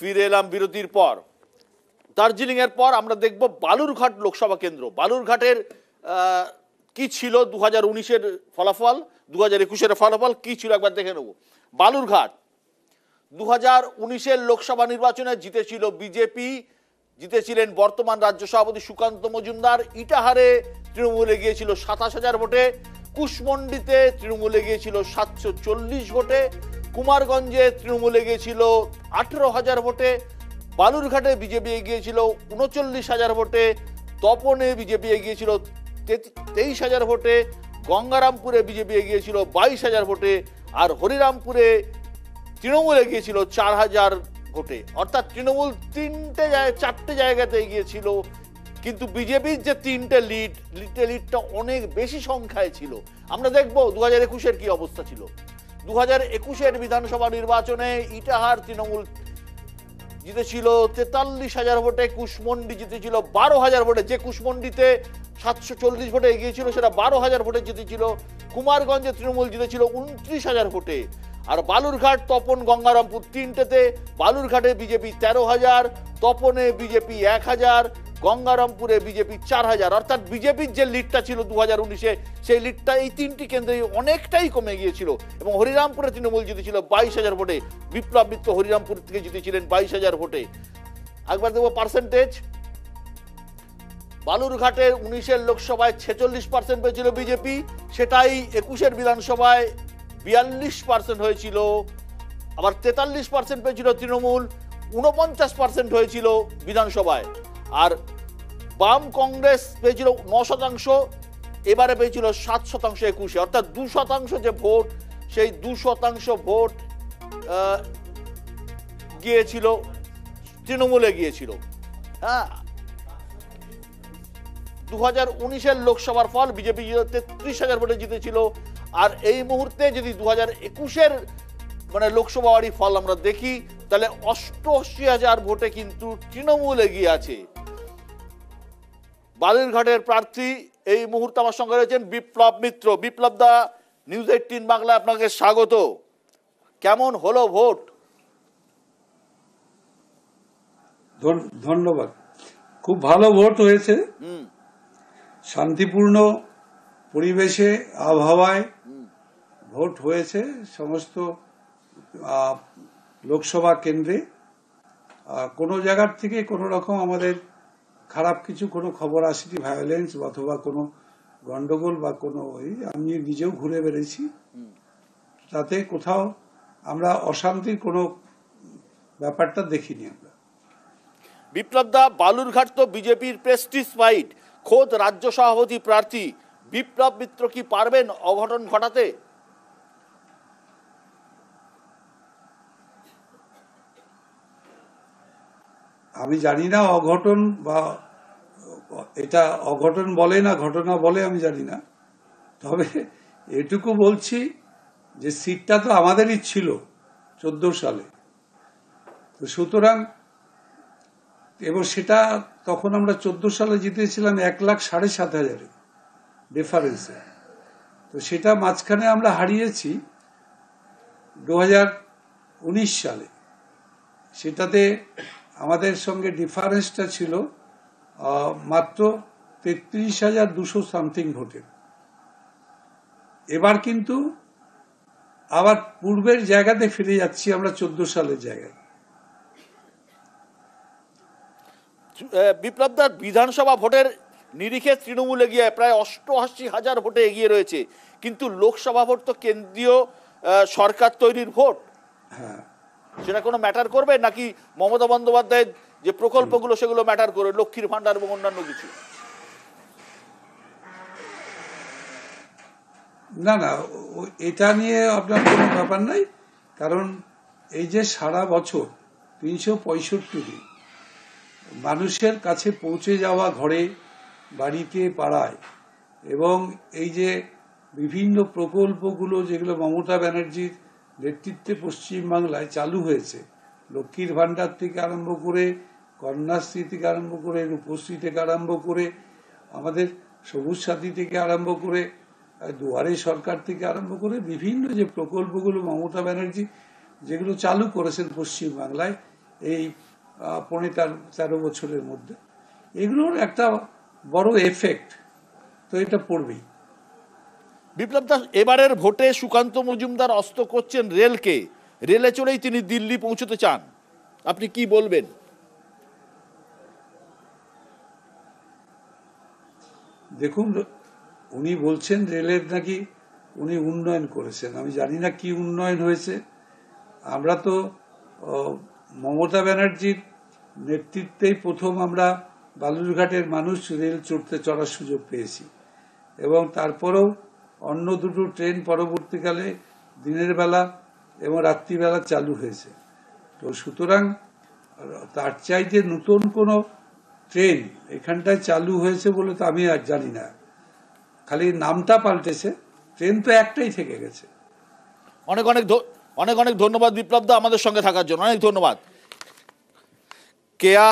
ফিরে এলাম বিরতির পর। দার্জিলিং এর পর আমরা দেখব বালুরঘাট লোকসভা কেন্দ্র। বালুরঘাটের কি ছিল 2019-এর ফলাফল, 2021-এর ফলাফল কি ছিল একবার দেখে নেব। বালুরঘাট 2019-এর লোকসভা নির্বাচনে জিতেছিল বিজেপি, জিতেছিলেন বর্তমান রাজ্য সভাপতি সুকান্ত মজুমদার। ইটাহারে তৃণমূলে গিয়েছিল 27,000 ভোটে, কুশমন্ডিতে তৃণমূলে গিয়েছিল 740 ভোটে, কুমারগঞ্জে তৃণমূলে গিয়েছিল 18,000 ভোটে, বালুরঘাটে বিজেপি এগিয়েছিল 39,000 ভোটে, তপনে বিজেপি এগিয়েছিল 23,000 ভোটে, গঙ্গারামপুরে বিজেপি এগিয়েছিল 22,000 ভোটে, আর হরিরামপুরে তৃণমূল এগিয়েছিল 4,000 ভোটে। অর্থাৎ তৃণমূল 4টে জায়গাতে এগিয়েছিল, কিন্তু বিজেপির যে 3টে লিডটা অনেক বেশি সংখ্যায় ছিল। আমরা দেখব 2021-এর কি অবস্থা ছিল। 2021-এর বিধানসভা নির্বাচনে ইটাহার তৃণমূল জিতেছিল 43,000 ভোটে, কুশমন্ডি জিতেছিল 12,000 ভোটে। যে কুশমন্ডিতে 740 ভোটে এগিয়েছিল সেটা 12,000 ভোটে জিতেছিল। কুমারগঞ্জে তৃণমূল জিতেছিল 29,000 ভোটে। আর বালুরঘাট, তপন, গঙ্গারামপুর 3টেতে বালুরঘাটে বিজেপি 13,000, তপনে বিজেপি 1,000, গঙ্গারামপুরে বিজেপি 4,000। অর্থাৎ বিজেপির যে লিডটা ছিল 2019-এ, সেই লিডটা এই 3টি কেন্দ্রে অনেকটাই কমে গিয়েছিল। এবং হরিরামপুরে তৃণমূল জিতেছিল 22,000 ভোটে। বিপ্লব মিত্র হরিরামপুর থেকে জিতেছিলেন 22,000 ভোটে। একবার দেখবো পার্সেন্টেজ। বালুরঘাটের 19-এর লোকসভায় 46% পেয়েছিল বিজেপি, সেটাই 21-এর বিধানসভায় 42% হয়েছিল। আবার 43% পেয়েছিল তৃণমূল, 49% হয়েছিল বিধানসভায়। আর বাম কংগ্রেস পেয়েছিল 9%, এবারে পেয়েছিল 7% 21-এ। অর্থাৎ 2% যে ভোট, সেই 2% ভোট গিয়েছিল তৃণমূলে গিয়েছিল। হ্যাঁ, 2019-এর লোকসভার ফল বিজেপি 33,000 ভোটে জিতেছিল। আর এই মুহূর্তে যদি 2021-এর মানে লোকসভারই ফল আমরা দেখি, তাহলে 88,000 ভোটে কিন্তু তৃণমূল এগিয়ে আছে। বালুরঘাটের প্রার্থী এই মুহূর্তে আমার সঙ্গে রয়েছেন বিপ্লব মিত্র। বিপ্লব দা, নিউজ 18 বাংলা আপনাকে স্বাগত। কেমন হলো ভোট? ধন্যবাদ। খুব ভালো ভোট হয়েছে, শান্তিপূর্ণ পরিবেশে, আবহাওয়ায় ভোট হয়েছে সমস্ত লোকসভা কেন্দ্রে। কোনো জায়গার থেকে কোনো রকম আমাদের খারাপ কোনো খবর আসেনি, ভায়োলেন্স অথবা কোনো গন্ডগোল বা কোনো আমি নিজেও ঘুরে বেড়েছি, তাতে কোথাও আমরা অশান্তির কোনো ব্যাপারটা দেখিনি আমরা। বিপ্লব দা, বালুরঘাট তো বিজেপির প্রেস্টিজ ফাইট, খোদ রাজ্য সভাপতি প্রার্থী বিপ্লব মিত্র কি পারবেন অঘটন ঘটাতে? আমি জানি না অঘটন বা এটা অঘটন বলে না ঘটনা বলে আমি জানি না, তবে এটুকু বলছি যে সিটটা তো আমাদেরই ছিল 14 সালে, তো সুতরাং এবং সেটা তখন আমরা 14 সালে জিতেছিলাম 1,07,500 ডিফারেন্সে। তো সেটা মাঝখানে আমরা হারিয়েছি 2019 সালে, সেটাতে আমাদের সঙ্গে ডিফারেন্সটা ছিল মাত্র 33,200 সামথিং ভোটের। এবার কিন্তু আবার পূর্বের জায়গাতে ফিরে যাচ্ছি আমরা 14 সালের জায়গায়। বিপ্লব দা, বিধানসভা ভোটের নিরিখে তৃণমূল এগিয়ে প্রায় 88,000 ভোটে এগিয়ে রয়েছে, কিন্তু লোকসভা ভোট তো কেন্দ্রীয় সরকার তৈরির ভোট। হ্যাঁ, সেটা কোনো ম্যাটার করবে নাকি মমতা বন্দ্যোপাধ্যায়ের যে প্রকল্পগুলো সেগুলো ম্যাটার করবে, লক্ষ্মীর ভান্ডার এবং অন্যান্য কিছু? না না, এটা নিয়ে আপনার কোনো ব্যাপার নাই, কারণ এই যে সারা বছর 365 দিন মানুষের কাছে পৌঁছে যাওয়া, ঘরে বাড়িতে পাড়ায়, এবং এই যে বিভিন্ন প্রকল্পগুলো যেগুলো মমতা ব্যানার্জির নেতৃত্বে পশ্চিমবাংলায় চালু হয়েছে, লক্ষ্মীর ভান্ডার থেকে আরম্ভ করে, কন্যাশ্রী থেকে আরম্ভ করে, রূপশ্রী থেকে আরম্ভ করে, আমাদের সবুজ সাথী থেকে আরম্ভ করে, দুয়ারে সরকার থেকে আরম্ভ করে বিভিন্ন যে প্রকল্পগুলো মমতা ব্যানার্জি যেগুলো চালু করেছেন পশ্চিমবাংলায়, এই 13 বছরের মধ্যে। এগুলোর একটা বড় এফেক্ট তো এটা পড়বেই। বিপ্লব দাস, এবারের ভোটে সুকান্ত মজুমদার অস্ত করছেন রেলকে, রেলে চড়েই তিনি দিল্লি পৌঁছতে চান, আপনি কি বলবেন? দেখুন, উনি বলছেন রেলের নাকি উনি উন্নয়ন করেছেন। আমি জানি না কি উন্নয়ন হয়েছে। আমরা তো মমতা ব্যানার্জির নেতৃত্বেই প্রথম আমরা বালুরঘাটের মানুষ রেল চড়ার সুযোগ পেয়েছি, এবং তারপরেও অন্য দুটো ট্রেন পরবর্তীকালে দিনের বেলা এবং রাত্রিবেলা চালু হয়েছে। তো সুতরাং তার চাইতে নতুন কোনো ট্রেন এখানটায় চালু হয়েছে বলে তো আমি আর জানি না। খালি নামটা পাল্টেছে, ট্রেন তো একটাই থেকে গেছে। অনেক অনেক অনেক অনেক ধন্যবাদ বিপ্লব দা আমাদের সঙ্গে থাকার জন্য, অনেক ধন্যবাদ। কেয়া